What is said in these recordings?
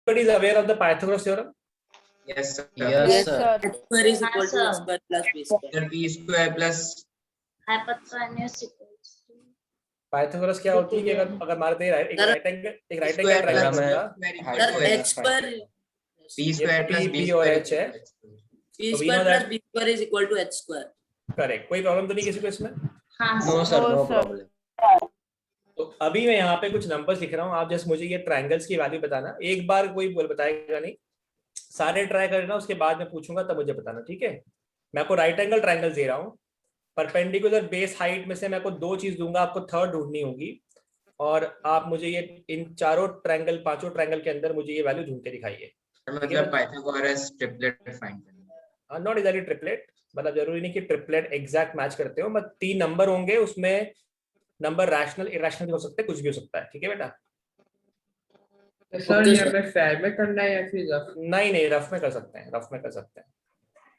Everybody is aware of the Pythagoras theorem? Yes, sir. Yes, sir. X square is equal to Sir. x square plus b square. Sir, b square plus hypotenuse equals to Pythagoras क्या होती है कि अगर मारते हैं एक Sir, right angle square triangle plus- होगा, Sir, h square b square plus P b और square H है। b So we square know plus that- b square is equal to h square. Correct. कोई problem तो नहीं किसी को इसमें? हाँ No, sir. sir, Oh, no sir. problem. तो अभी मैं यहाँ पे कुछ नंबर्स लिख रहा हूँ, आप जस्ट मुझे ये ट्रायंगल्स की वैल्यू बताना। एक बार कोई बताएगा नहीं, सारे ट्राई करना, उसके बाद मैं पूछूंगा तब मुझे बताना, ठीक है? मैं आपको राइट एंगल ट्रायंगल दे रहा हूँ, परपेंडिकुलर बेस हाइट में से मैं आपको 2 चीज दूंगा, आपको थर्ड ढूंढनी होगी, और आप मुझे ये इन चारों ट्रायंगल, 5 ट्रायंगल के अंदर मुझे ये वैल्यू ढूंढ के दिखाइए। मतलब पाइथागोरस ट्रिपलेट फाइंड करना। नॉट एग्जैक्टली ट्रिपलेट, मतलब जरूरी नहीं कि ट्रिपलेट एग्जैक्ट मैच करते हो, बट 3 नंबर होंगे, उसमें नंबर रैशनल इरेशनल भी हो सकते हैं, कुछ भी हो सकता है, ठीक है बेटा? सर ये हमें फैर में करना है या फिर रफ? नहीं रफ में कर सकते हैं, रफ में कर सकते हैं,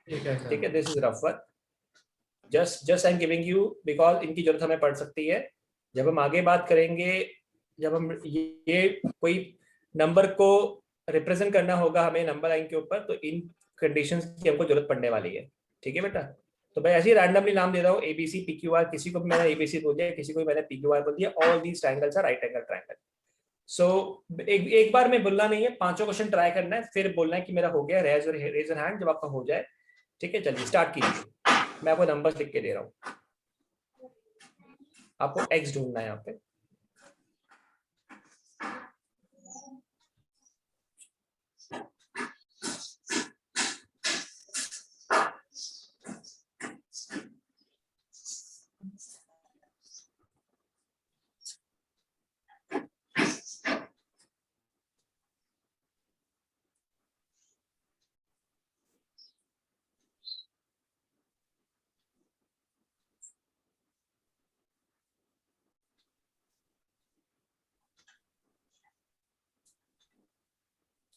ठीक है सर। ठीक है? This is rough work, just I am giving you, because इनकी जरूरत हमें पड़ सकती है जब हम आगे बात करेंगे, जब हम ये कोई नंबर को रिप्रेजेंट करना होगा हमें नंबर लाइन के ऊपर, तो इन कंडीशंस की हमको जरूरत पड़ने वाली है, ठीक है बेटा? तो मैं ऐसे ही रैंडमली नाम दे रहा हूँ, एबीसी पीक्यूआर, किसी को भी मैंने एबीसी बोल दिया, किसी को भी मैंने पीक्यूआर बोल दिया, all these triangles are right angle triangle. So एक बार में बोलना नहीं है, 5 क्वेश्चन ट्राई करना है, फिर बोलना है कि मेरा हो गया, रेज योर हैंड जब आपका हो जाए, ठीक है? चलिए स्टार्ट कीजिए, मैं आपको नंबर्स लिख के दे रहा हूँ, आपको एक्स ढूंढना है यहाँ पे।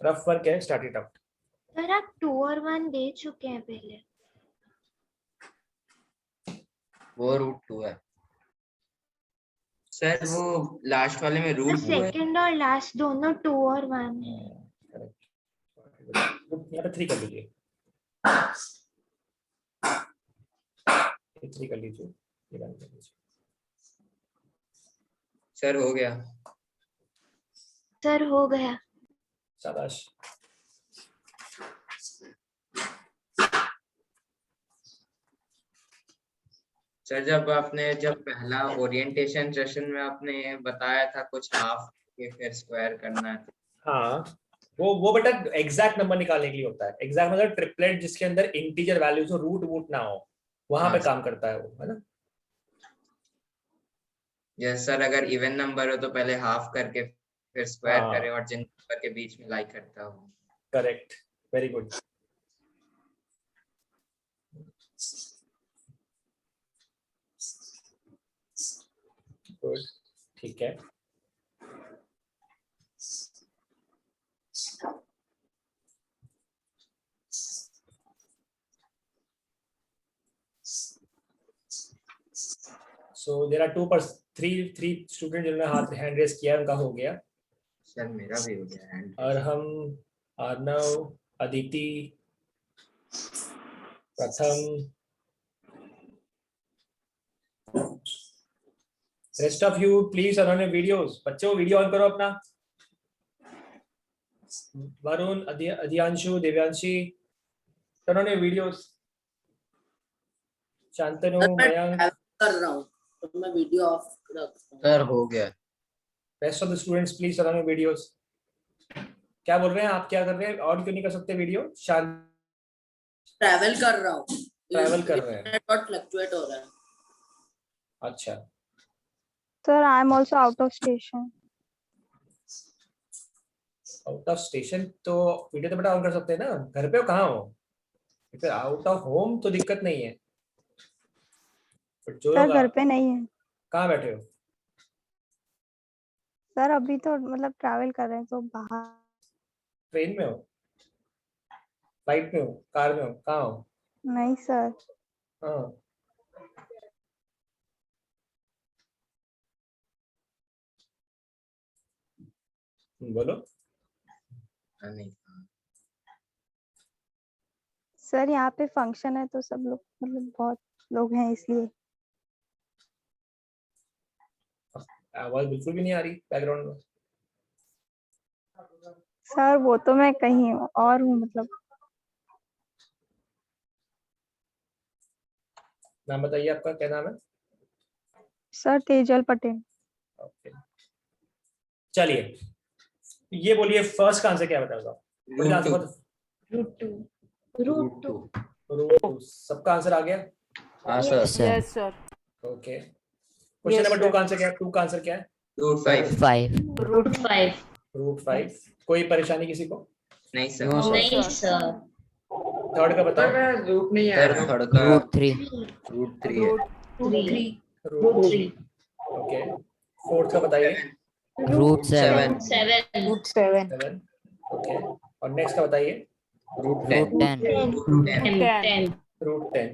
रफ वर्क है, स्टार्ट इट आउट। सर आप 2 और 1 दे चुके हैं पहले। वो रूट 2 है। सर वो लास्ट वाले में रूट सर सेकंड और लास्ट दोनों 2 और 1 है। यहाँ पे 3 कर लीजिए, 3 कर लीजिए, ये बंद कर लीजिए। सर हो गया। सर हो गया। शाबाश। सर जब पहला ओरिएंटेशन सेशन में आपने बताया था कुछ हाफ के फिर स्क्वायर करना है, हाँ, वो बेटा एग्जैक्ट नंबर निकालने के लिए होता है। एग्जैक्ट मतलब ट्रिपलेट जिसके अंदर इंटीजर वैल्यूज हो, रूट वूट ना हो, वहां पे काम करता है वो, है ना? यस सर, अगर इवन नंबर हो तो पहले हाफ करके फिर स्क्वायर करें, और जिन नंबर के बीच में लाइक करता हो। Correct, very good. गुड, ठीक है। So there are 3 स्टूडेंट जिन्होंने हाथ हैंड रेस किया, उनका हो गया। सर मेरा भी हो गया हैंड। और हम अर्नव, अदिति, प्रथम, रेस्ट ऑफ यू प्लीज उन्होंने वीडियोस, बच्चों वीडियो ऑन करो अपना। वरुण, अधियांशु, देव्यांशी, उन्होंने वीडियोस। शांतनु, मयंक, कर रहा हूँ तो मैं वीडियो ऑफ रखता हूँ। सर हो गया। Rest of the students please उन्होंने वीडियोस। क्या बोल रहे हैं आप, क्या कर रहे हैं? ऑन क्यों नहीं कर सकते वीडियो? शांत, ट्रैवल कर रहा हूँ। ट्रैवल कर रहे हैं, नेटवर्क फ्लक्चुएट हो रहा है। अच्छा। Sir, I am also out of station. Out of station तो वीडियो तो बेटा ऑन कर सकते हैं ना। घर पे हो, कहाँ हो? फिर आउट ऑफ होम तो दिक्कत नहीं है, बट जो सर लोग घर पे नहीं है कहाँ बैठे हो? सर, अभी तो मतलब ट्रैवल कर रहे हैं तो बाहर। ट्रेन में हो, फ्लाइट में हो, कार में हो, कहाँ हो? नहीं सर। हाँ, बोलो। नहीं सर यहाँ पे फंक्शन है तो सब लोग मतलब बहुत लोग हैं इसलिए। आवाज बिल्कुल भी नहीं आ रही बैकग्राउंड में। सर वो तो मैं कहीं और हूँ मतलब। नाम बताइए आपका, क्या नाम है? सर तेजल पटेल। ओके, चलिए ये बोलिए फर्स्ट का आंसर क्या बताओगे? Root two. Root two. Root two. सबका आंसर आ गया? हाँ sir. Yes, sir. Okay, question Yes, नंबर 2 sir. का आंसर क्या है? 2 का आंसर क्या है? Root 5 5 Root 5. रूट 5। कोई परेशानी किसी को? नहीं सर। No sir. नहीं, sir. थर्ड का बताओ। सर रूट नहीं सर आया। थर्ड का रूट 3 रूट 3 है। रूट 3। ओके, फोर्थ का बताइए। Root 7 Root 7. 7। ओके, और नेक्स्ट का बताइए। Root root 10 10 root 10।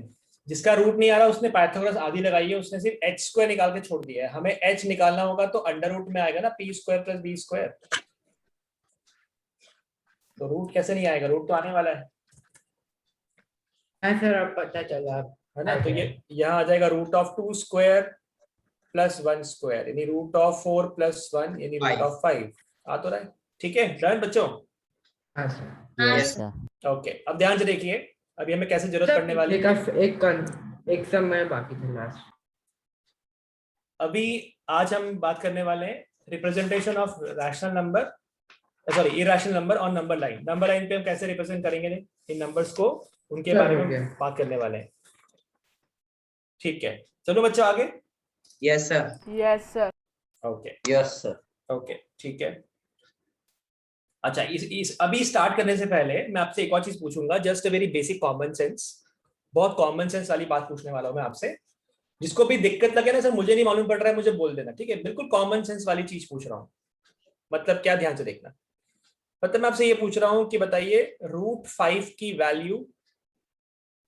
जिसका रूट नहीं आ रहा उसने पाइथागोरस आदि लगाई है, उसने सिर्फ एच स्क्वायर निकाल के छोड़ दिया है। हमें एच निकालना होगा तो अंडर रूट में आएगा ना, p square plus b square. तो रूट कैसे नहीं आएगा? रूट तो आने वाला है हाँ सर, अब पता चला। है ना? तो ये यहाँ आ जाएगा root of 2 square plus 1 square, यानी रूट ऑफ 4 प्लस 1 यानी रूट ऑफ 5 आ तो रहा है। ठीक है, डन बच्चों? हाँ सर। यस सर ओके, अब ध्यान से देखिए अभी हमें कैसे जरूरत पड़ने वाली है। एक समय बाकी था लास्ट। अभी आज हम बात करने वाले हैं representation of rational number, sorry irrational number on number line. Number line पे हम कैसे रिप्रेजेंट करेंगे इन नंबर्स को, उनके सर, बारे में हो गया। बात करने वाले हैं। ठीक है, चलो बच्चों आगे। Yes sir. Yes, sir. Okay yes sir. Okay ठीक है। अच्छा, इस अभी स्टार्ट करने से पहले मैं आपसे एक और चीज पूछूंगा, just a very basic common sense. बहुत कॉमन सेंस वाली बात पूछने वाला हूं मैं आपसे। जिसको भी दिक्कत लगे ना, सर मुझे नहीं मालूम पड़ रहा है, मुझे बोल देना, ठीक है? बिल्कुल कॉमन सेंस वाली चीज पूछ रहा हूँ। मतलब क्या, ध्यान से देखना। मतलब मैं आपसे ये पूछ रहा हूँ कि बताइए रूट 5 की वैल्यू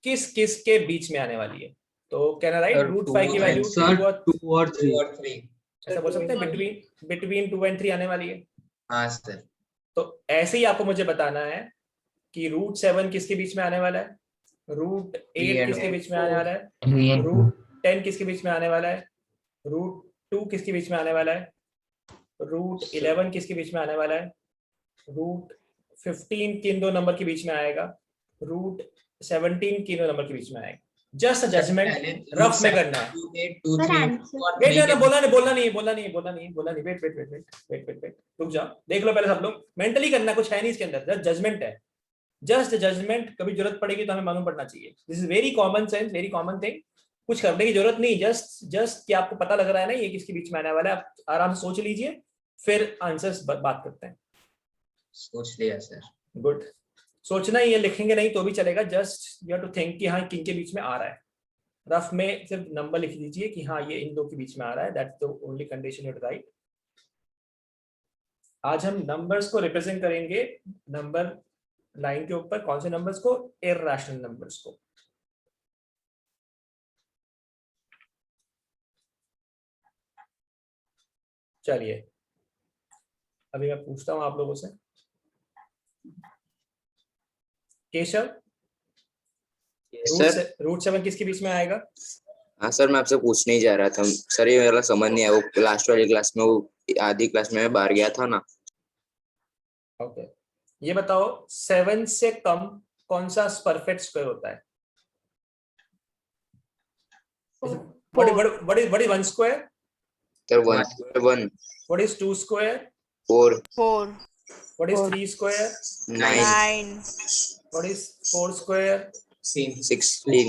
किस किस के बीच में आने वाली है? तो कहना राइट, रूट 5 की वैल्यू 2 और 3। ऐसा बोल सकते हैं, बिटवीन 2 and 3 आने वाली है। हाँ सर। तो ऐसे ही आपको मुझे बताना है कि रूट 7 किसके बीच में आने वाला है, रूट 8 किसके बीच में आने वाला है, रूट 10 किसके बीच में आने वाला है, रूट 2 किसके बीच में आने वाला है, रूट 11 किसके बीच में आने वाला है, रूट 15 किन दो नंबर के बीच में आएगा, रूट 17 किन दो नंबर के बीच में आएगा। जस्ट जजमेंट रफ में करना है। 2 8 2 Sir, 3 answer. और वेट 3 ना, बोलना नहीं, वेट रुक जाओ, देख लो पहले सब लोग, मेंटली करना, कुछ है नहीं इसके अंदर, जस्ट जजमेंट है। जस्ट जजमेंट, कभी जरूरत पड़ेगी तो हमें मालूम पड़ना चाहिए। This is very common sense, very common thing. कुछ करने की जरूरत नहीं, जस्ट कि आपको पता लग रहा है ना ये किसके बीच में आने वाला है, आप आराम से सोच लीजिए, फिर आंसर्स बात करते हैं। सोच लिया सर। गुड, सोचना ही है, लिखेंगे नहीं तो भी चलेगा। Just you have to think कि हाँ किन के बीच में आ रहा है। रफ में सिर्फ नंबर लिख दीजिए कि हाँ ये इन दो के बीच में आ रहा है, that's the only condition you right. आज हम नंबर्स को रिप्रेजेंट करेंगे नंबर लाइन के ऊपर। कौन से नंबर्स को? इरैशनल नंबर्स को। चलिए अभी मैं पूछता हूं आप लोगों से। केशव, रूट 7 किसके बीच में आएगा? हाँ सर, मैं आपसे पूछने ही जा रहा था सर, ये मेरा समझ नहीं आया। वो लास्ट वाली क्लास में, वो आधी क्लास में मैं बाहर गया था ना। ओके, ये बताओ 7 से कम कौन सा परफेक्ट स्क्वायर होता है? What is 1 square? Sir 1 square 1, What is 2 square? 4, 4. What is 3 square? 9, What is 4 square? 16।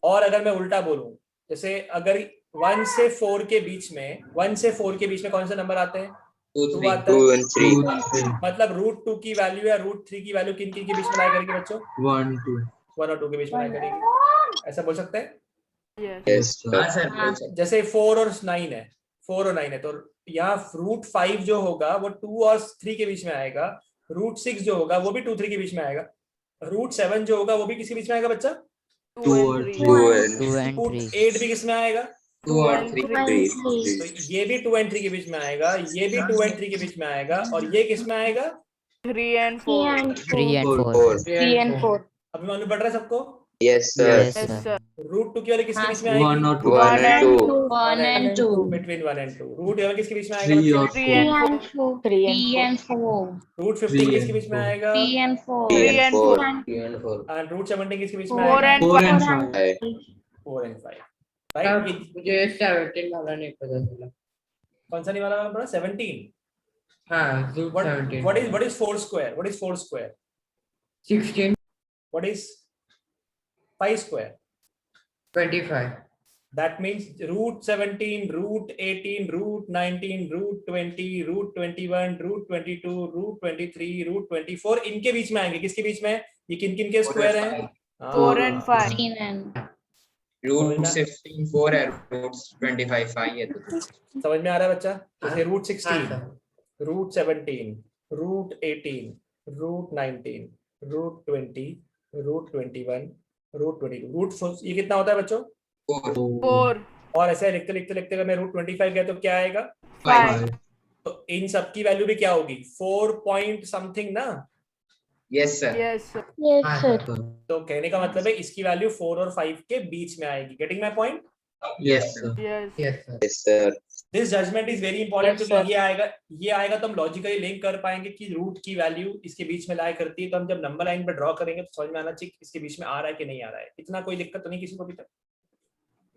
और अगर मैं उल्टा बोलूं, जैसे अगर 1 से 4 के बीच में, 1 से 4 के बीच में कौन से नंबर आते हैं? 2 आता 2 है। and 3। मतलब रूट 2 की वैल्यू या रूट 3 की वैल्यू किन किन के बीच में लाया करेगी बच्चों? 1 2. 1 और 2 के बीच में लाया करेगी। ऐसा बोल सकते हैं? Yes. यस हाँ सर। सर। जैसे 4 और 9 है, 4 और 9 है, तो यहाँ रूट 5 जो होगा वो 2 और 3 के बीच में आएगा। रूट 6 जो होगा वो भी 2 3 के बीच में आएगा। रूट 7 जो होगा वो भी किसके बीच में आएगा बच्चा? 2 and 3. 2 and 2 and रूट 3 8 भी किसमें आएगा? 2 और 3। 3। तो ये भी 2 and 3 के बीच में आएगा, ये भी 2 and 3 के बीच में आएगा, और ये किस में आएगा? 3 and 4. 3 and 4. 3 and 4. 4 3 and 4. अभी मालूम पड़ रहा है सबको? yes sir Yes, Yes, sir. sir. Root 2 की वैल्यू किसके हाँ, बीच में आएगी? 1 or 2. 1 and 2 1 and 2. Between 1 and 2. Root 11 किसके बीच में आएगा? 3 बच्चों? or 3 3 and and 4. 3 and 4. Root 15 3 किसके and बीच में 4. आएगा? 3 and 4. 3 3 and and 4 3 and 4. And root 17 किसके बीच में 4 आएगा? and 4 and 4 5. and 4 and 5 अब राइट। मुझे 17 वाला नहीं पता चला। कौन सा नहीं वाला पड़ा? 17। हाँ, root what 17. what is 4 square? What is 4 square? 16, What is 5 square? 25. That means root 17, root 18, root 19, root 20, root 21, root 22, root 23, root 24 इनके बीच में आएंगे। किसके बीच में? ये किन किन के स्क्वायर हैं? 4 and 5. 16 and रूट 16 4 है, रूट 25 5 है। तो समझ में आ रहा है बच्चा? जैसे रूट हाँ, 16, sir. Root 17, root 18, root 19, root 20, root 21, root 22, root ये कितना होता है बच्चों? 4, और ऐसे लिखते लिखते लिखते अगर मैं रूट 25 गया तो क्या आएगा? 5. तो इन सब की वैल्यू भी क्या होगी? 4 पॉइंट समथिंग ना। Yes sir. Yes, sir. Yes, हाँ, sir. sir. तो कहने का मतलब है इसकी वैल्यू 4 और 5 के बीच में आएगी। Getting my point? Yes, sir. Yes. Yes, sir. yes sir this judgement is very important Yes, क्योंकि ये आएगा तो हम लॉजिकली लिंक कर पाएंगे कि रूट की वैल्यू इसके बीच में लाया करती है। तो हम जब नंबर लाइन पे ड्रॉ करेंगे तो समझ में आना चाहिए इसके बीच में आ रहा है कि नहीं आ रहा है। इतना कोई दिक्कत तो नहीं किसी को अभी तक?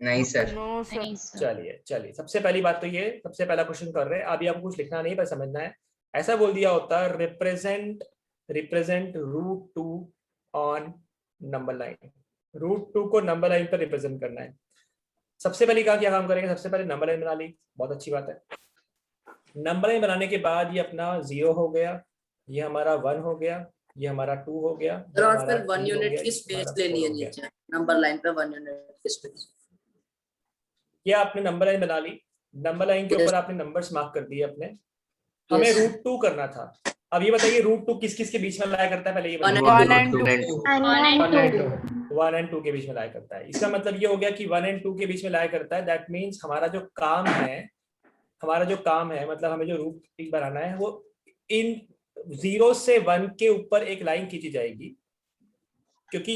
नहीं सर। No, sir. चलिए सबसे पहली बात तो ये, सबसे पहला क्वेश्चन कर रहे हैं। अभी आपको कुछ लिखना नहीं पर समझना है। ऐसा बोल दिया होता है represent root 2 on number line. Root 2 को नंबर लाइन पर रिप्रेजेंट करना है। सबसे पहले क्या काम करेंगे? सबसे पहले नंबर लाइन बना ली, बहुत अच्छी बात है। नंबर लाइन बनाने के बाद ये अपना 0 हो गया, ये हमारा 1 हो गया, ये हमारा 2 हो गया, ये और हमारा फिर 1 3 हो यूनिट गया, की ये स्पेस हमारा लेनी 4 है हो गया। नीचे नंबर लाइन पे 1 यूनिट की स्पेस। ये आपने नंबर लाइन बना ली। नंबर लाइन के Yes. ऊपर आपने नंबर्स मार्क कर दिए अपने। हमें Yes. रूट 2 करना था। अब ये बताइए रूट 2 किस किस के बीच में लाया करता है? पहले ये 1 बताइए। 1 and and 2. 1 and 2 1 and 2. 1 and 2 के बीच में लाया करता है। इसका मतलब ये हो गया कि 1 and 2 के बीच में लाया करता है। दैट मीन्स हमारा जो काम है मतलब हमें जो रूट बनाना है वो इन 0 से 1 के ऊपर एक लाइन खींची जाएगी, क्योंकि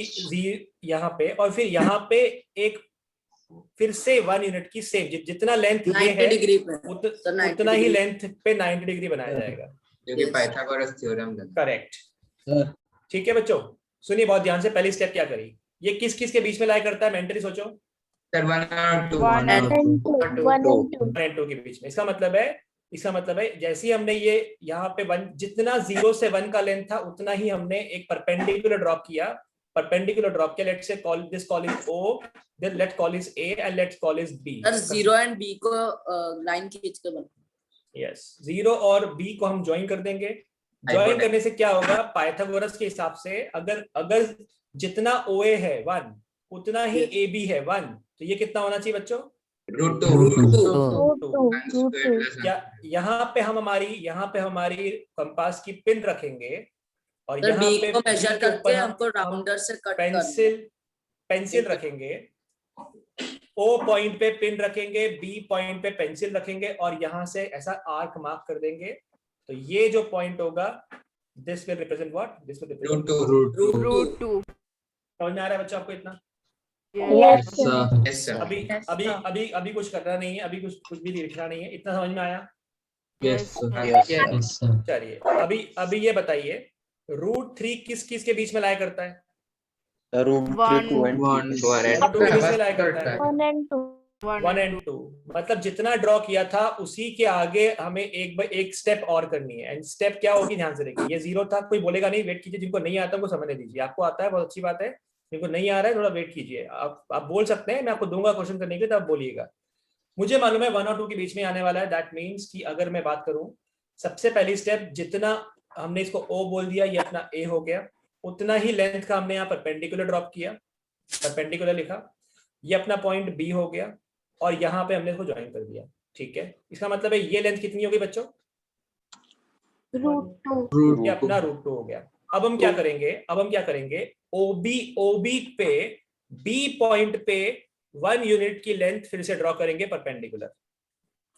यहाँ पे और फिर यहाँ पे एक फिर से 1 यूनिट की सेम जितना लेंथ ये 90 है डिग्री पे उतना 90 ही degree. लेंथ पे 90 डिग्री बनाया जाएगा। जो कि Yes. पाइथागोरस थ्योरम था। करेक्ट। Sir. ठीक है बच्चों, सुनिए बहुत ध्यान से। पहली स्टेप क्या करी? ये किस किस के बीच में लाया करता है? मेंटली सोचो। सर 1 और 2। 1 and 2. 1 and 2. 1 and 2 के बीच में। इसका मतलब है जैसे ही हमने ये यहाँ पे 1 जितना 0 से 1 का लेंथ था उतना ही हमने एक परपेंडिकुलर ड्रॉप किया। Let's say call this call is O, then let's call is A and let's call is B. Sir 0 and B को लाइन खींच के बना। यस, 0 और B को हम ज्वाइन कर देंगे। ज्वाइन करने से क्या होगा? पाइथागोरस के हिसाब से अगर जितना OA है 1 उतना ही AB है 1, तो ये कितना होना चाहिए बच्चों? रूट 2। Root 2. Root 2. यहाँ पे हमारी कंपास की पिन रखेंगे और सर यहाँ B पे को B मेजर के करके ऊपर हमको राउंडर से कट करना है। पेंसिल रखेंगे। O पॉइंट पे पिन रखेंगे, B पॉइंट पे पेंसिल रखेंगे और यहाँ से ऐसा आर्क मार्क कर देंगे। तो ये जो पॉइंट होगा this will represent what? This will represent Root 2. समझ में आ रहा है बच्चों आपको इतना? Yes, sir. Sir. Yes sir. अभी कुछ करना नहीं है, अभी कुछ भी लिखना नहीं है। इतना समझ में आया? Yes, sir. Yes. Yes, sir. चलिए अभी ये बताइए रूट 3 किस किस के बीच में लाया करता है? Root 1 2 and 1 and 2 के बीच में लाया करता है। 1 and 2. 1 and 2 मतलब जितना ड्रॉ किया था उसी के आगे हमें एक स्टेप और करनी है। एंड स्टेप क्या होगी? ध्यान से देखिए। ये 0 था, कोई बोलेगा नहीं, वेट कीजिए। जिनको नहीं आता वो समझने दीजिए। आपको आता है बहुत अच्छी बात है, जिनको नहीं आ रहा है थोड़ा वेट कीजिए। आप बोल सकते हैं, मैं आपको दूंगा क्वेश्चन करने के लिए, तो आप बोलिएगा। मुझे मालूम है 1 और 2 के बीच में आने वाला है। दैट मीन्स कि अगर मैं बात करूं, सबसे पहली स्टेप जितना हमने इसको O बोल दिया, ये अपना A हो गया, उतना ही लेंथ का हमने यहाँ परपेंडिकुलर ड्रॉप किया, परपेंडिकुलर लिखा। ये अपना पॉइंट B हो गया और यहाँ पे हमने इसको ज्वाइन कर दिया। ठीक है, इसका मतलब है ये लेंथ कितनी होगी बच्चों? Root 2. ये अपना रूट 2 हो गया। अब हम क्या करेंगे? OB पे B पॉइंट पे 1 यूनिट की लेंथ फिर से ड्रॉ करेंगे परपेंडिकुलर।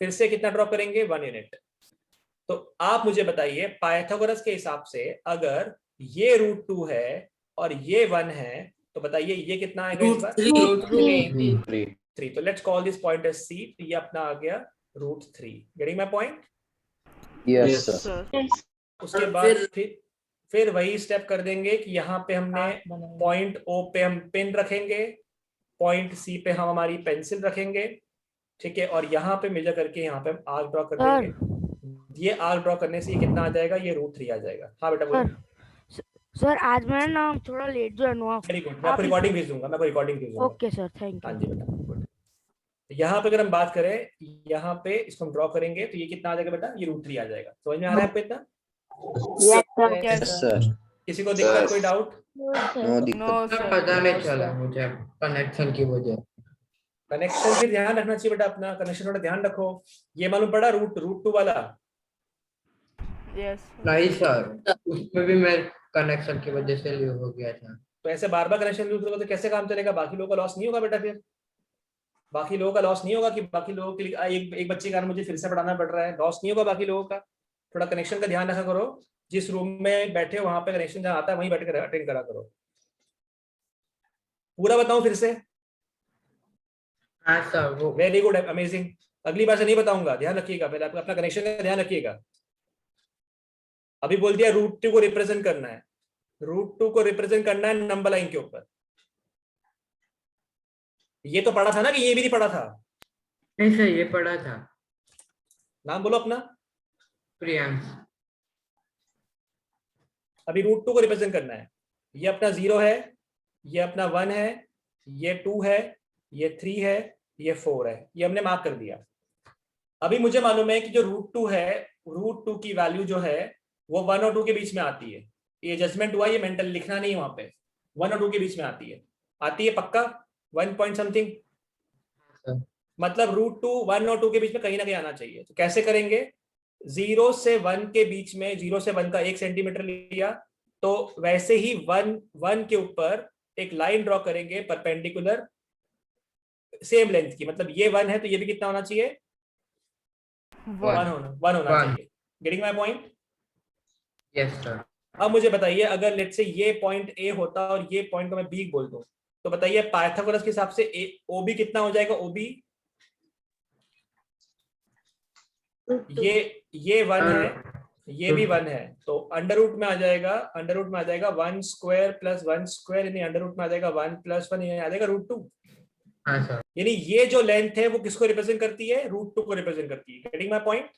फिर से कितना ड्रॉ करेंगे? 1 यूनिट। तो आप मुझे बताइए पाइथागोरस के हिसाब से अगर ये √2 है और ये 1 है तो बताइए ये कितना आएगा इस बार? Three. 3। तो let's call this point as C। तो ये अपना आ गया √3। Getting my point? Yes, sir. उसके बाद फिर वही स्टेप कर देंगे कि यहाँ पे हमने पॉइंट O पे हम पिन रखेंगे, पॉइंट C पे हम हमारी पेंसिल रखेंगे, ठीक है, और यहाँ पे मेजर करके यहाँ पे हम आर्क ड्रॉ कर देंगे। ये आर्क ड्रॉ करने से ये कितना आ जाएगा? ये √3 आ जाएगा। हाँ बेटा बोलो। सर आज मैं ना थोड़ा लेट ज्वाइन हुआ। वेरी गुड, मैं आपको रिकॉर्डिंग भेज दूंगा, ओके सर, थैंक हाँ यू। जी बेटा, गुड। यहाँ पे अगर हम बात करें, यहाँ पे इसको हम ड्रॉ करेंगे तो ये कितना आ जाएगा बेटा? ये √3 आ जाएगा। समझ में आ रहा है आपको इतना? Yes, sir. किसी को दिक्कत, कोई डाउट? No दिक्कत. सर पता नहीं चला मुझे कनेक्शन की वजह। कनेक्शन भी ध्यान रखना चाहिए बेटा, अपना कनेक्शन थोड़ा ध्यान रखो। ये मालूम पड़ा √2 वाला? नहीं सर, उसमें भी मैं कनेक्शन की वजह से लीव हो गया था। तो ऐसे बार बार कनेक्शन लूज होगा तो कैसे काम चलेगा? बाकी लोगों का लॉस नहीं होगा बेटा? फिर बाकी लोगों का लॉस नहीं होगा कि बाकी लोगों के लिए एक बच्चे के कारण मुझे फिर से पढ़ाना पड़ रहा है, लॉस नहीं होगा बाकी लोगों का? थोड़ा कनेक्शन का ध्यान रखा करो। जिस रूम में बैठे हो वहां पे कनेक्शन जहाँ आता है वहीं बैठ कर अटेंड करा करो। पूरा बताऊं फिर से? हाँ सर, वो वेरी गुड, अमेजिंग। अगली बार से नहीं बताऊंगा, ध्यान रखिएगा। पहले आपका अपना कनेक्शन का ध्यान रखिएगा। अभी बोल दिया √2 को रिप्रेजेंट करना है, √2 को रिप्रेजेंट करना है नंबर लाइन के ऊपर। ये तो पढ़ा था ना कि ये भी नहीं पढ़ा था? नहीं सर, ये पढ़ा था। नाम बोलो अपना। प्रियांश। अभी √2 को रिप्रेजेंट करना है। ये अपना 0 है, ये अपना 1 है, ये 2 है, ये 3 है, ये 4 है। ये हमने मार्क कर दिया। अभी मुझे मालूम है कि जो √2 है, √2 की वैल्यू जो है वो 1 और 2 के बीच में आती है। ये जजमेंट हुआ, ये मेंटल लिखना नहीं है वहां पे। 1 और 2 के बीच में आती है पक्का? 1 पॉइंट समथिंग, मतलब √2 1 और 2 के बीच में कहीं ना कहीं आना चाहिए। तो कैसे करेंगे? 0 से 1 के बीच में, 0 से 1 का 1 सेंटीमीटर लिया, तो वैसे ही 1 के ऊपर एक लाइन ड्रॉ करेंगे परपेंडिकुलर, सेम लेंथ की। मतलब ये 1 है तो ये भी कितना होना चाहिए? 1 होना चाहिए। Getting my point? Yes sir. अब मुझे बताइए, अगर लेट से ये पॉइंट ए होता और ये पॉइंट को मैं बी बोल दूं, तो बताइए पाइथागोरस के हिसाब से OB कितना हो जाएगा? OB ये 1 है, ये भी 1 है, तो अंडर रूट में आ जाएगा 1 स्क्वायर प्लस 1 स्क्वायर, यानी अंडर रूट में आ जाएगा 1 + 1, यानी आ जाएगा √2। हाँ सर। यानी ये जो लेंथ है वो किसको रिप्रेजेंट करती है? √2 को रिप्रेजेंट करती है। Getting my point?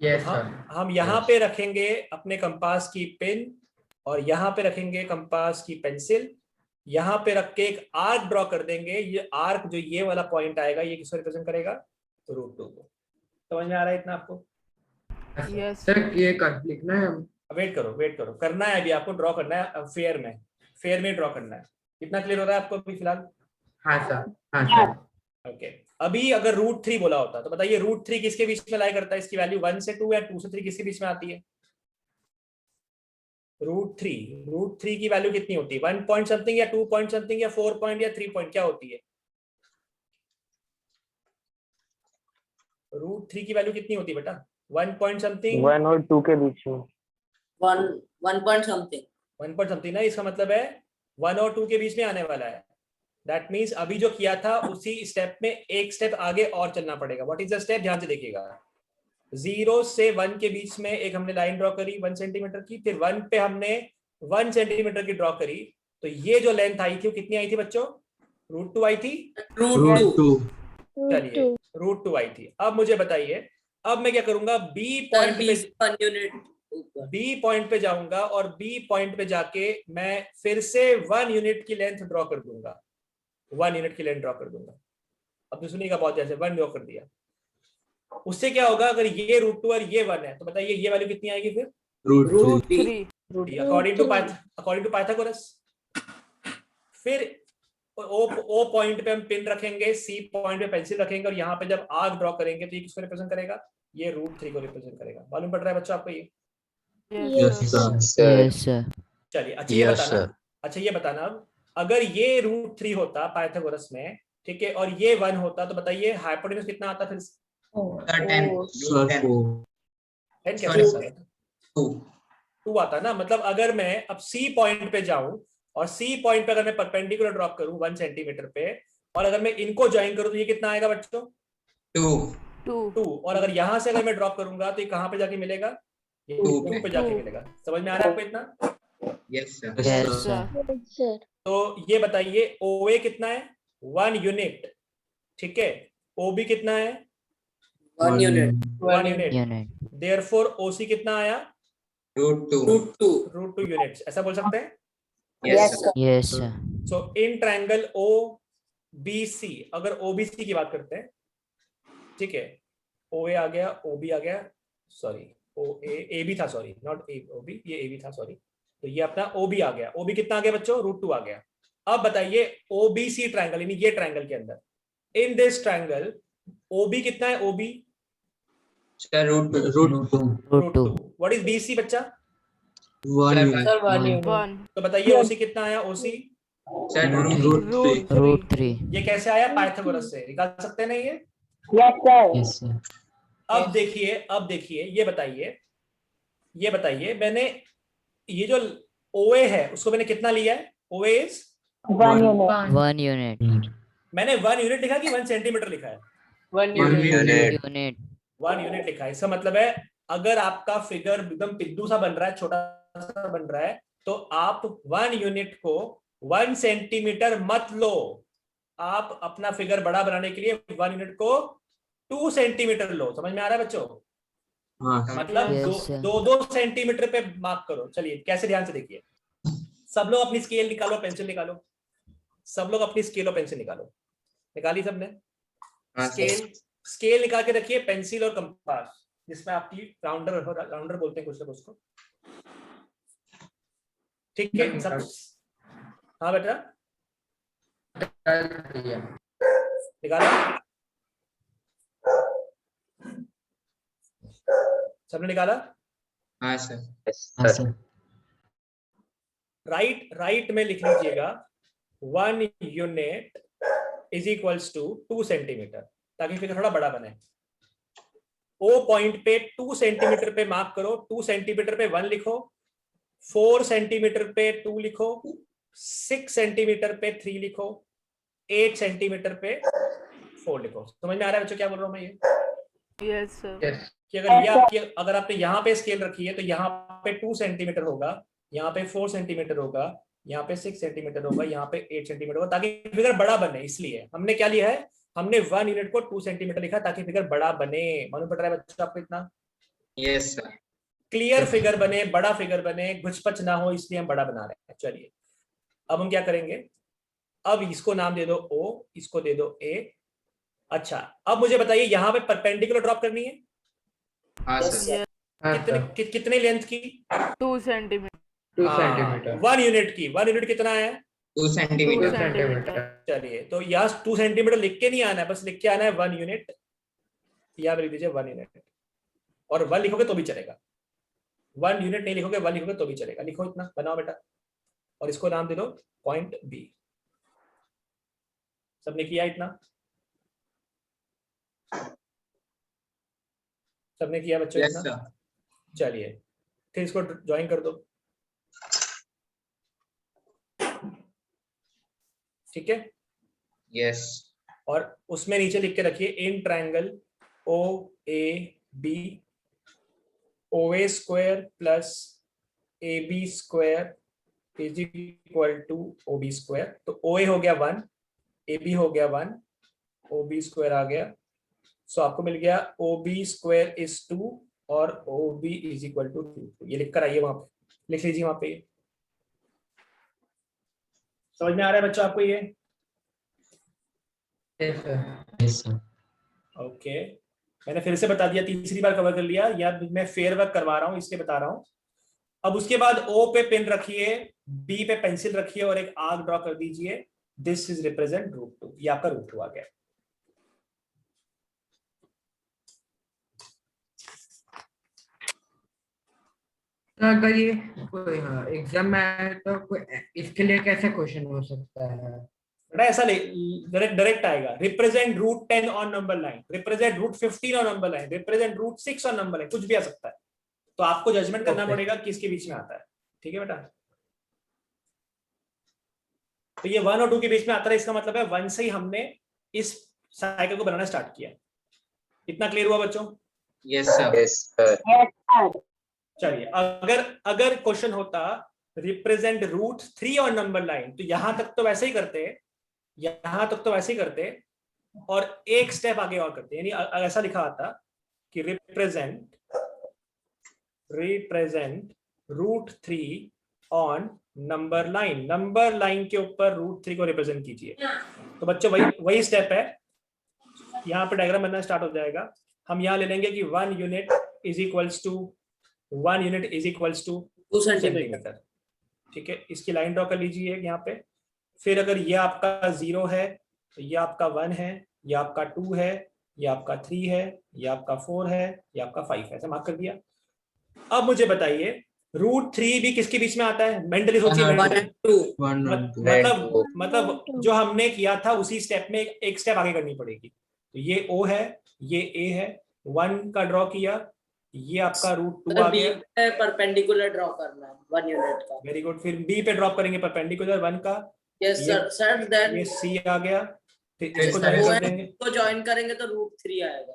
Yes sir. हम यहाँ पे रखेंगे अपने कंपास की पिन और यहाँ पे रखेंगे कंपास की पेंसिल। यहाँ पे रख के एक आर्क ड्रॉ कर देंगे। ये आर्क जो ये वाला पॉइंट आएगा ये किसको रिप्रेजेंट करेगा? तो √2 को। समझ में आ रहा है इतना आपको? Yes sir. ये लिखना है? वेट करो, करना है अभी आपको, ड्रॉ करना है फेयर में ड्रॉ करना है। कितना क्लियर हो रहा है आपको अभी फिलहाल? हाँ सर। हाँ सर। ओके। अभी अगर √3 बोला होता तो बताइए √3 किसके बीच में लाई करता है? इसकी वैल्यू 1 से 2 या 2 से 3 किसके बीच में आती है? √3 की वैल्यू कितनी होती है? 1 पॉइंट समथिंग या 2 पॉइंट समथिंग या 4 पॉइंट या 3 पॉइंट, क्या होती है? √3 की वैल्यू कितनी होती है बेटा? 1 पॉइंट समथिंग, 1 और 2 के बीच में। 1 पॉइंट समथिंग। 1 पॉइंट समथिंग ना, इसका मतलब है 1 और 2 के बीच में आने वाला है। दैट मीन्स अभी जो किया था उसी स्टेप में एक स्टेप आगे और चलना पड़ेगा। What is the step? ध्यान से देखिएगा। 0 से 1 के बीच में एक हमने लाइन ड्रॉ करी 1 सेंटीमीटर की, फिर 1 पे हमने 1 सेंटीमीटर की ड्रॉ करी, तो ये जो लेंथ आई थी वो कितनी आई थी बच्चों? √2 आई थी। √2। चलिए √2 आई थी। अब मुझे बताइए, अब मैं क्या करूंगा? बी पॉइंट पे जाऊंगा और बी पॉइंट पे जाके मैं फिर से 1 यूनिट की लेंथ ड्रॉ कर दूंगा। 1 यूनिट की लेंथ ड्रॉ कर दूंगा। अब तो सुनिएगा बहुत, जैसे 1 ड्रॉ कर दिया, उससे क्या होगा? अगर ये √2 और ये 1 है तो बताइए ये वैल्यू कितनी आएगी फिर? √3। According to Pythagoras. फिर O पॉइंट पे हम पिन रखेंगे, C पॉइंट पे पेंसिल रखेंगे और यहाँ पे जब आर्क ड्रॉ करेंगे तो ये किसको रिप्रेजेंट करेगा? ये √3 को रिप्रेजेंट करेगा। मालूम पड़ रहा है बच्चों आपको ये? Yes sir. Yes, sir. चलिए अच्छा ये बताना अब, अगर ये √3 होता पाइथागोरस में, ठीक है, और ये 1 होता तो बताइए हाइपोटेन्यूज कितना आता फिर? सर 10 सर 10 10 कैसे Sorry. आता है? 2 2 आता ना, मतलब अगर मैं अब सी पॉइंट पे जाऊं और सी पॉइंट पे अगर मैं परपेंडिकुलर ड्रॉप करूं 1 सेंटीमीटर पे, और अगर मैं इनको ज्वाइन करूं तो ये कितना आएगा बच्चों? 2 2। और अगर यहां से अगर मैं ड्रॉप करूंगा तो ये कहां पे जाके मिलेगा? ये 2 2 पे जाके मिलेगा। समझ में आ रहा है आपको इतना? Yes sir Yes, sir. Sir तो ये बताइए OA कितना है? 1 यूनिट। ठीक है। OB कितना है? 1 unit. 1 unit. Unit. Therefore OC कितना आया? √2 √2 यूनिट्स। ऐसा बोल सकते हैं? Yes sir Yes, sir. सो इन ट्रायंगल OBC, अगर OBC की बात करते हैं, ठीक है, OA आ गया, OB आ गया, सॉरी AB था, सॉरी नॉट OB, ये AB था, सॉरी। तो ये अपना OB आ गया। OB कितना आ गया बच्चों? √2 आ गया। अब बताइए OBC ट्रायंगल, यानी ये ट्रायंगल के अंदर, इन दिस ट्रायंगल OB कितना है? OB sir √2 √2. What is BC बच्चा? Sir Sir, 1 unit. तो बताइए OC कितना आया? OC sir √3. ये कैसे आया? पाइथागोरस से निकाल सकते हैं ना ये? Yes, sir. अब देखिए ये बताइए मैंने ये जो OA है उसको मैंने कितना लिया है? OA is 1 unit. मैंने 1 यूनिट लिखा कि 1 सेंटीमीटर लिखा है? 1 unit. यूनिट। Unit. 1 यूनिट लिखा है। इसका मतलब है अगर आपका फिगर एकदम पिद्दू सा बन रहा है, छोटा सा बन रहा है, तो आप 1 यूनिट को 1 सेंटीमीटर मत लो। आप अपना फिगर बड़ा बनाने के लिए 1 यूनिट को 2 सेंटीमीटर लो। समझ में आ रहा है बच्चों? मतलब Yes, दो sir. दो दो सेंटीमीटर पे मार्क करो। चलिए कैसे, ध्यान से देखिए। सब लोग अपनी स्केल निकालो, पेंसिल निकालो। सब लोग अपनी स्केल और पेंसिल निकालो। निकाली सबने? हाँ, सर। स्केल निकाल के रखिए, पेंसिल और कंपास, जिसमें आपकी राउंडर बोलते हैं कुछ लोग उसको। ठीक है सब? हाँ बेटा निकालो। सबने निकाला? हाँ सर सर राइट में लिख लीजिएगा 1 unit is equals to 2 centimetre, ताकि फिगर थोड़ा बड़ा बने। O पॉइंट पे 2 सेंटीमीटर पे मार्क करो। 2 सेंटीमीटर पे 1 लिखो, 4 सेंटीमीटर पे 2 लिखो, 6 सेंटीमीटर पे 3 लिखो, 8 सेंटीमीटर पे 4 लिखो। समझ में आ रहा है बच्चों क्या बोल रहा हूँ मैं? ये यस सर कि अगर आपने यहाँ पे स्केल रखी है तो यहाँ पे 2 सेंटीमीटर होगा, यहाँ पे 4 सेंटीमीटर होगा, यहाँ पे 6 सेंटीमीटर होगा, यहाँ पे 8 सेंटीमीटर होगा, ताकि फिगर बड़ा बने। इसलिए हमने क्या लिया है? हमने 1 यूनिट को 2 सेंटीमीटर लिखा ताकि फिगर बड़ा बने। मालूम पड़ रहा है बच्चों आपको इतना? यस सर क्लियर फिगर बने, बड़ा फिगर बने, घुचपच ना हो, इसलिए हम बड़ा बना रहे हैं। चलिए अब हम क्या करेंगे? अब इसको नाम दे दो O, इसको दे दो A। अच्छा अब मुझे बताइए यहाँ पे परपेंडिकुलर ड्रॉप करनी है हाँ Yes, सर sir. कितने लेंथ की? 2 सेंटीमीटर 2 सेंटीमीटर 1 यूनिट की। 1 यूनिट कितना है? 2 सेंटीमीटर सेंटीमीटर चलिए तो यहाँ 2 सेंटीमीटर लिख के नहीं आना है, बस लिख के आना है 1 यूनिट। यहाँ पे लिख दीजिए 1 यूनिट, और 1 लिखोगे तो भी चलेगा। 1 यूनिट नहीं लिखोगे, 1 लिखोगे तो भी चलेगा। लिखो इतना, बनाओ बेटा, और इसको नाम दे दो पॉइंट B। सबने किया इतना? सबने किया बच्चों यस इतना? सर चलिए फिर इसको ज्वाइन कर दो। ठीक है, यस और उसमें नीचे लिख के रखिए in triangle O A B OA square plus AB square is equal to OB square. तो OA हो गया 1, AB हो गया 1, OB स्क्वायर आ गया। सो आपको मिल गया OB स्क्वायर इज 2 और OB इज इक्वल टू 2। ये लिख कर आइए, वहां पे लिख लीजिए वहां पे। समझ में आ रहा है बच्चों आपको ये? यस सर ओके मैंने फिर से बता दिया, तीसरी बार कवर कर लिया, या मैं फेयर वर्क करवा रहा हूँ इसलिए बता रहा हूँ। अब उसके बाद O पे पेन रखिए, B पे पेंसिल रखिए और एक आर्क ड्रॉ कर दीजिए। This is represent √2। ये आपका √2 आ गया। तो अगर ये कोई एग्जाम में आए तो कोई इसके लिए कैसे क्वेश्चन हो सकता है? बेटा ऐसा डायरेक्ट आएगा, represent root 10 on number line, represent root 15 on number line, represent root 6 on number line, कुछ भी आ सकता है। तो आपको जजमेंट करना Okay. पड़ेगा किसके बीच में आता है। ठीक है बेटा, तो ये 1 और 2 के बीच में आता है, इसका मतलब है 1 से ही हमने इस साइकिल को बनाना स्टार्ट किया। इतना क्लियर हुआ बच्चों? Yes sir. Yes sir. चलिए, अगर क्वेश्चन होता represent root 3 on number line, तो यहां तक तो वैसे ही करते, यहां तक तो वैसे ही करते, और एक स्टेप आगे और करते, यानी ऐसा लिखा आता कि represent root 3 on number line, number line के ऊपर रूट 3 को रिप्रेजेंट कीजिए। तो बच्चों वही स्टेप है, यहाँ पे डायग्राम बनना स्टार्ट हो जाएगा। हम यहाँ ले लेंगे कि 1 unit is equals to 2 centimetre. Centimetre. ठीक है, इसकी लाइन ड्रॉ कर लीजिए यहाँ पे। फिर अगर ये आपका 0 है, तो ये आपका 1 है, ये आपका 2 है, ये आपका 3 है, ये आपका 4 है, ये आपका 5 है। ऐसा मार्क कर दिया। अब मुझे बताइए रूट 3 भी किसके बीच में आता है? मेंटली सोचिए। मतलब जो हमने किया था उसी स्टेप में एक स्टेप आगे करनी पड़ेगी। तो ये O है, ये A है, 1 का ड्रॉ किया, ये आपका रूट 2 आ गया। परपेंडिकुलर ड्रॉ करना है 1 यूनिट का। Very good. फिर B पे ड्रॉप करेंगे परपेंडिकुलर 1 का। Yes sir. सर देन ये C आ गया, फिर Yes, इसको sir. ज्वाइन कर देंगे। को ज्वाइन करेंगे तो रूट 3 आएगा।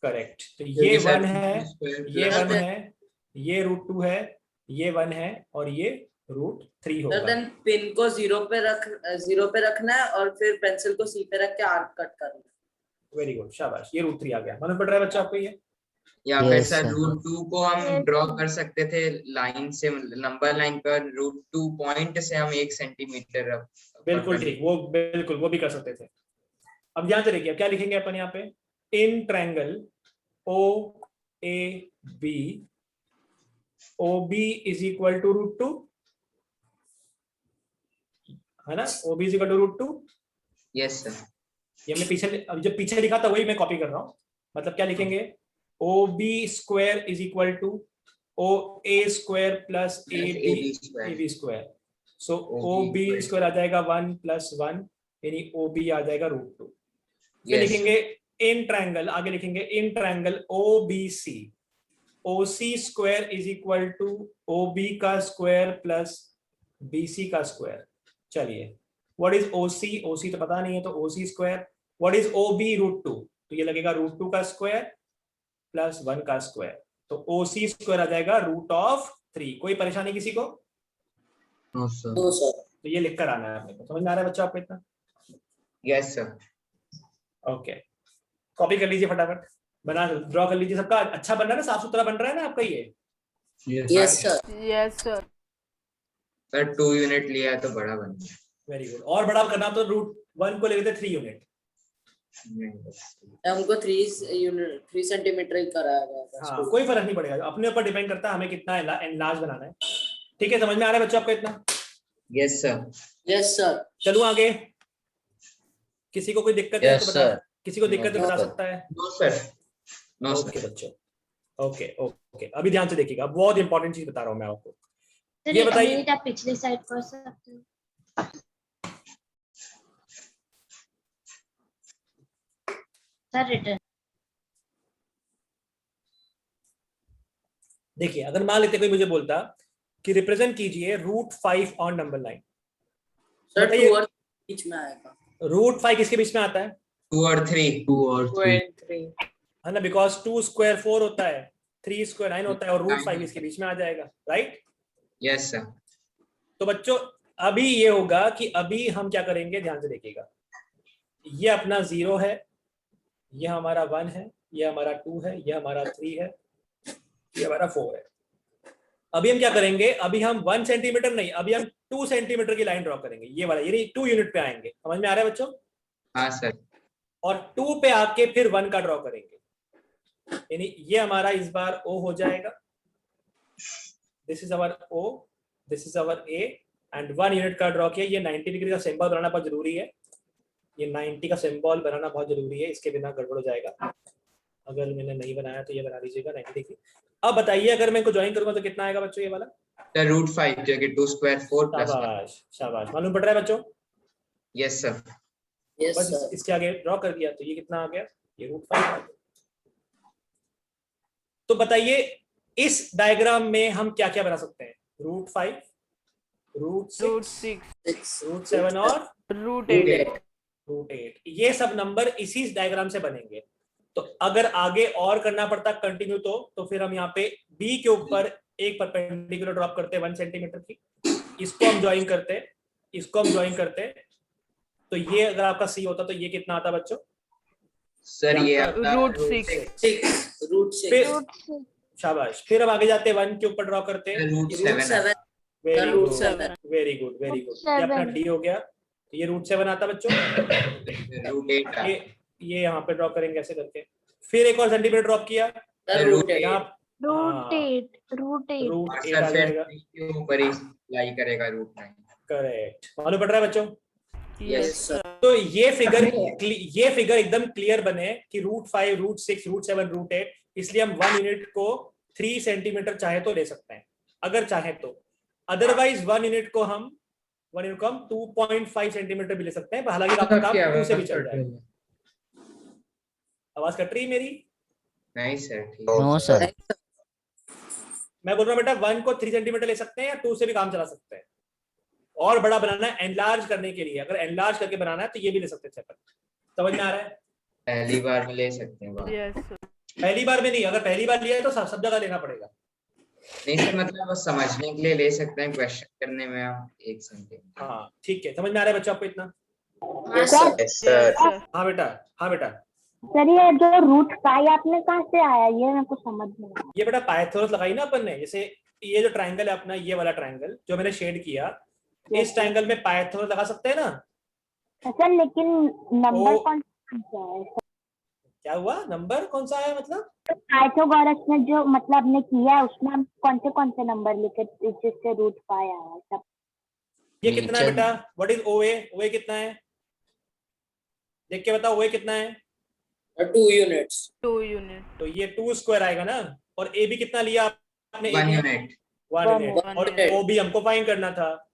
करेक्ट। तो ये 1 है, ये Sir, 1 है, ये रूट 2 है, ये 1 है, और ये रूट 3 सर होगा। देन पिन को 0 पे रखना है और फिर पेंसिल को C पे रख के आर्क कट करना है। वेरी गुड, शाबाश। ये रूट 3 आ गया। मालूम पड़ रहा है बच्चा आपको ये? या फिर Yes, सर sir. रूट 2 को हम ड्रॉ कर सकते थे लाइन से, नंबर लाइन पर रूट 2 पॉइंट से हम 1 सेंटीमीटर। बिल्कुल ठीक, वो बिल्कुल वो भी कर सकते थे। अब ध्यान से देखिए क्या लिखेंगे अपन यहाँ पे। In triangle OAB, OB is equal to root 2, है ना? OB is equal to root 2। Yes sir. ये हमने पीछे, जब पीछे लिखा था वही मैं कॉपी कर रहा हूँ। मतलब क्या लिखेंगे? OB square is equal to OA square plus AB square. So OB square आ जाएगा 1 + 1, यानी OB आ जाएगा रूट 2। फिर लिखेंगे इन ट्रायंगल, आगे लिखेंगे in triangle OBC, OC square is equal to OB का स्क्वायर प्लस BC का स्क्वायर। चलिए, व्हाट इज OC? OC तो पता नहीं है, तो OC square. What is OB? Root 2, तो ये लगेगा रूट 2 का स्क्वायर प्लस 1 का स्क्वायर। तो OC स्क्वायर आ जाएगा रूट ऑफ 3। कोई परेशानी किसी को? No sir. तो सर तो ये लिख कर आना है आपने को। समझ में आ रहा है बच्चा आपको इतना? Yes sir. ओके, कॉपी कर लीजिए फटाफट, बना ड्रॉ कर लीजिए। सबका अच्छा बन रहा है ना, साफ सुथरा बन रहा है ना आपका ये? Yes sir. Yes sir. Sir 2 unit लिया है तो बड़ा बन गया। Very good. और बड़ा करना तो रूट 1 को ले लेते 3 यूनिट। हमको 3 सेंटीमीटर ही कराया गया था। हाँ, कोई फर्क नहीं पड़ेगा, अपने ऊपर डिपेंड करता है हमें कितना एनलार्ज बनाना है। ठीक है, समझ में आ रहा है बच्चों आपको इतना? Yes sir. Yes sir. चलूं आगे। किसी को कोई दिक्कत है Yes, तो बता, sir. किसी को दिक्कत है No, बता sir. सकता है? No sir. No okay sir. बच्चों, ओके ओके। अभी ध्यान से देखिएगा, बहुत इंपॉर्टेंट चीज बता रहा हूं मैं आपको। ये बताइए, आप पिछली साइड कर सकते हो। Sir return. देखिए अगर मान लेते कोई मुझे बोलता कि रिप्रेजेंट कीजिए root 5 on number line, sir बताइए 2 और बीच में आएगा। रूट 5 किसके बीच में आता है? 2 और 3। 2 और 3 है ना, बिकॉज 2 स्क्वायर 4 होता है, 3 स्क्वायर 9 होता है, और रूट 5 इसके बीच में आ जाएगा। राइट? Yes sir. तो बच्चों अभी ये होगा कि अभी हम क्या करेंगे, ध्यान से देखिएगा। ये अपना 0 है, ये हमारा 1 है, ये हमारा 2 है, ये हमारा 3 है, ये हमारा 4 है। अभी हम क्या करेंगे, अभी हम 1 सेंटीमीटर नहीं, अभी हम 2 सेंटीमीटर की लाइन ड्रॉ करेंगे, ये वाला, यानी 2 यूनिट पे आएंगे। समझ में आ रहा है बच्चों? हाँ सर। और 2 पे आके फिर 1 का ड्रॉ करेंगे, यानी ये हमारा इस बार O हो जाएगा। This is our O, this is our A, and 1 unit का ड्रॉ किया। ये 90 डिग्री का सिंबल बनाना बहुत जरूरी है, ये 90 का सिंबल बनाना बहुत जरूरी है, इसके बिना गड़बड़ हो जाएगा। अगर मैंने नहीं बनाया तो ये बना लीजिएगा 90 डिग्री। अब बताइए अगर मैं इनको ज्वाइन करूंगा तो कितना आएगा बच्चों ये वाला? सर रूट 5 जो कि 2 स्क्वायर 4 प्लस 1। शाबाश शाबाश, मालूम पड़ रहा है बच्चों? Yes sir. यस बस सर। इसके आगे ड्रॉ कर दिया तो ये कितना आ गया, ये √5 आ गया। तो बताइए इस डायग्राम में हम क्या क्या बना सकते हैं, √5, √6, √7 और √8। √8, ये सब नंबर इसी डायग्राम से बनेंगे। तो अगर आगे और करना पड़ता कंटिन्यू तो फिर हम यहाँ पे बी के ऊपर एक परपेंडिकुलर ड्रॉप करते 1 सेंटीमीटर की, इसको हम ज्वाइन करते, इसको हम ज्वाइन करते, तो ये अगर आपका सी होता तो ये कितना आता बच्चों? सर ये आपका √6। फिर शाबाश, फिर हम आगे जाते 1 के ऊपर ड्रॉ करते, √7 very good √7। Very good very good, ये अपना डी हो गया। तो ये √7 आता बच्चों, √8 ये यहाँ पे ड्रॉ करेंगे ऐसे करके। फिर एक और सेंटीमीटर ड्रॉप किया, √8। यहाँ √8 आ जाएगा, ऊपर ही लाई करेगा √9। करेक्ट, मालूम पड़ रहा है बच्चों? Yes sir. तो ये फिगर एकदम क्लियर बने कि √5, √6, √7, √8, इसलिए हम 1 यूनिट को 3 सेंटीमीटर चाहे तो ले सकते हैं अगर चाहे तो, अदरवाइज 1 यूनिट को हम 2.5 सेंटीमीटर भी ले सकते हैं, हालांकि आपका काम 2 से भी चल जाएगा। आवाज कट रही है मेरी? नहीं सर ठीक नो सर। मैं बोल रहा हूँ बेटा 1 को 3 सेंटीमीटर ले सकते हैं या 2 से भी काम चला सकते हैं। और बड़ा बनाना है एनलार्ज करने के लिए, अगर एनलार्ज करके बनाना है तो ये भी ले सकते हैं। समझ में आ रहा है? पहली बार में ले सकते हैं पहली बार में नहीं, अगर पहली बार लिया है तो सब जगह लेना पड़ेगा। नहीं सर, मतलब बस समझने के लिए ले सकते हैं, क्वेश्चन करने में आप 1 सेंटीमीटर। हाँ ठीक है, समझ में आ रहा है बच्चों आपको इतना? Yes sir. Yes sir. हाँ बेटा, हाँ बेटा। सर ये जो √5 आपने कहाँ से आया, ये मेरे को समझ में नहीं आया। ये बेटा पाइथागोरस लगाई ना अपन ने, जैसे ये जो ट्रायंगल है अपना, ये वाला ट्रायंगल जो मैंने शेड किया, इस ट्रायंगल में पाइथागोरस लगा सकते हैं ना? सर लेकिन नंबर कौन सा है? क्या हुआ, नंबर कौन सा है मतलब? पाइथागोरस में जो मतलब आपने किया है उसमें हम कौन से नंबर लिखे जिससे √5 आया सब? ये कितना है बेटा? What is OA? OA कितना है देख के बताओ, OA कितना है? 2 यूनिट्स। तो ये 2 स्क्वायर आएगा ना, और AB कितना लिया आपने? 1 यूनिट। 1 यूनिट, और OB हमको फाइंड करना था,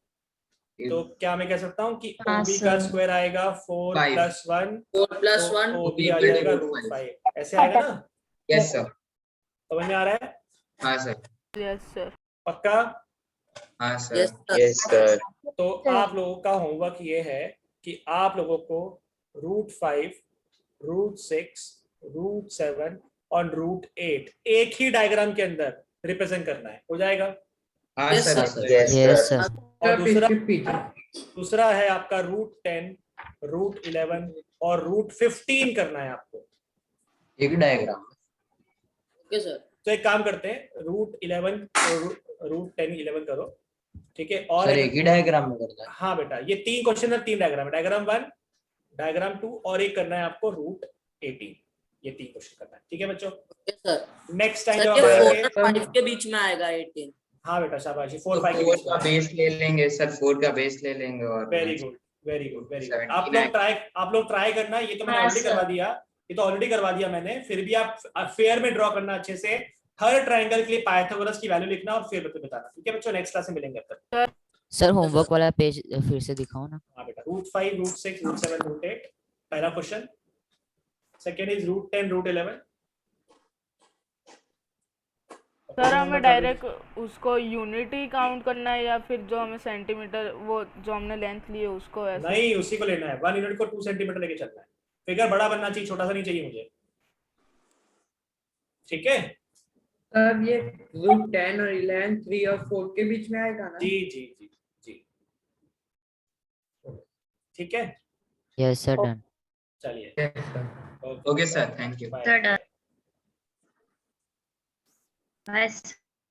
तो क्या मैं कह सकता हूँ कि OB का स्क्वायर आएगा 4 + 1, 4 + 1 OB आ जाएगा √5, ऐसे आएगा ना? Yes sir. समझ में आ रहा है? हाँ सर। पक्का? हाँ सर। Yes sir. तो आप लोगों का होमवर्क ये है कि आप लोगों को √5, √6, √7 और √8 एक ही डायग्राम के अंदर रिप्रेजेंट करना है, हो जाएगा? हाँ Yes, sir. sir. Yes yes sir. Sir. और पीछे दूसरा है आपका √10, √11 और √15 करना है आपको। एक डायग्राम। Okay sir. तो एक काम करते हैं, √11 और √10, 11 करो, ठीक है? और सर एक ही डायग्राम में करना है। हाँ बेटा, ये 3 क्वेश्चन है, 3 डायग्राम है, डायग्राम 1, डायग्राम 2 और एक करना है आपको √18, ये 3 क्वेश्चन करना है, ठीक है बच्चों? Okay sir. Next time sir जब ये आप 4 आएंगे, और 5 के बीच में आएगा 18। हाँ बेटा शाबाश, 4, 5 के 4 बीच का में। बेस ले लेंगे सर, 4 का बेस ले लेंगे और very good very good very good. 79। आप लोग ट्राई करना, ये तो मैंने ऑलरेडी करवा दिया, ये तो ऑलरेडी करवा दिया मैंने, फिर भी आप फेयर में ड्रॉ करना अच्छे से, हर ट्रायंगल के लिए पाइथागोरस की वैल्यू लिखना और फिर बताना, ठीक है बच्चों? नेक्स्ट क्लास में मिलेंगे तब तक। सर होमवर्क वाला पेज फिर से दिखाओ ना। हाँ बेटा, √5, √6, √7, √8 पहला क्वेश्चन, सेकेंड इज √10, √11। सर हमें डायरेक्ट उसको यूनिट ही काउंट करना है या फिर जो हमें सेंटीमीटर, वो जो हमने लेंथ ली है उसको ऐसे? नहीं, उसी को लेना है, 1 यूनिट को 2 सेंटीमीटर लेके चलना है, फिगर बड़ा बनना चाहिए, छोटा सा नहीं चाहिए मुझे, ठीक है? अब ये √10 और 11, 3 और 4 के बीच में आएगा ना? जी जी जी जी, ठीक है, यस सर, डन। चलिए, Yes, sir. Okay sir, thank you. Bye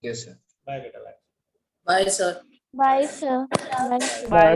yes sir. Bye बेटा, bye. Bye sir. Bye sir. Bye.